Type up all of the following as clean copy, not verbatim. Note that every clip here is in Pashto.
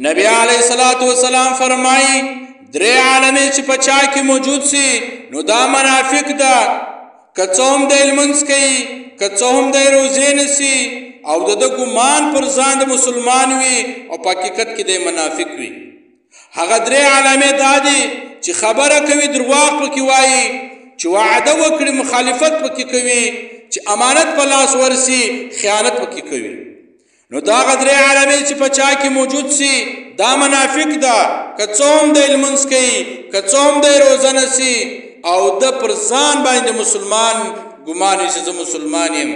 نبی علیہ الصلوۃ والسلام فرمائی درې عالمې چې په چا کې موجود سي نو دا منافق ده، که څه هم دی لمونځ کوي، که څه هم دی روزې نیسي او د ده ګمان پر ځان د مسلمان وي او په حقیقت کې دی منافق وي. هغه درې علامې دا دي چې خبره کوي درواغ پکې وایي، چې وعده وکړي مخالفت پکې کوي، چې امانت په لاس ورسي خیانت پکې کوي. نو دا هغه درې علامې چې په چا کې موجود سي دا منافق ده، که څه هم دی لمونځ کوي، که څه هم دی روزه نیسي او ده پر ځان باندې مسلمان ګمان وي چې زه مسلمان یم.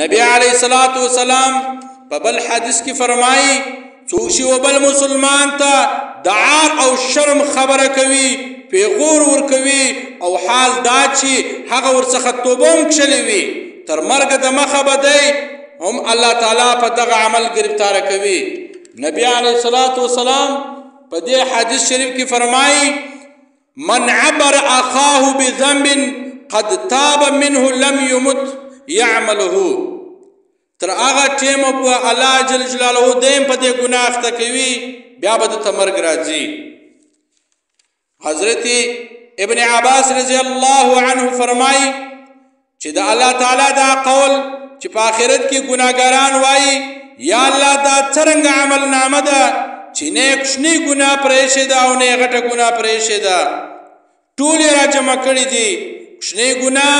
نبی علیہ الصلوۃ والسلام په بل حدیث کې فرمایي څوک چې و بل مسلمان ته د عار او شرم خبره کوي، پیغور ورکوي او حال دا چې هغه ورڅخه توبه هم کښلې وي تر مرګه د مخه به دی هم الله تعالی په دغه عمل گرفتاره کوي. نبی علیہ الصلوۃ والسلام په دې حدیث شریف کې فرمایي من عبر اخاه بذنب قد تاب منه لم يمت يعمله. تر هغه ټیمه په الله جل جلاله دیم په دې ګناه اخته کوي بیا به ته مرګ راځي. حضرت ابن عباس رضی الله عنه فرمایي چې د الله تعالی دا قول چې په آخرت کې ګناهګاران وایي یا الله دا څرنګه عمل نامه ده چې نه کوچنی ګناه پرېښې ده او نه غټه ګناه پرېښې ده، ټول یې راجمع کړي دي. کوچنی ګناه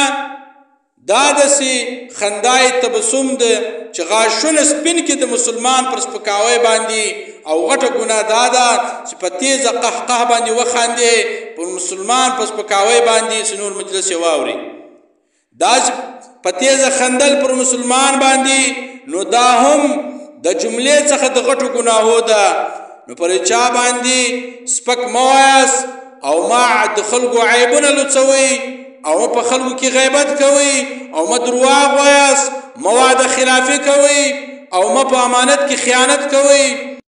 دا داسې خندای تبسم ده چې غاښونه سپین کړي د مسلمان پر سپکاوی باندې، او غټه ګناه دا ده چې په تیزه قهقه باندې وخاندې پر مسلمان پر سپکاوی باندې چې نور مجلس یې واوري. دا چې په تیزه خندل پر مسلمان باندې نو دا هم د جملې څخه د غټو ګناهو ده. نو پر چا باندې سپک مه وایاست او ما د خلکو عیبونه لوڅوئ او په خلکو کې غیبت کوئ او ما درواغ وایاست، ما وعده خلافي کوئ او ما په امانت کې خیانت کوئ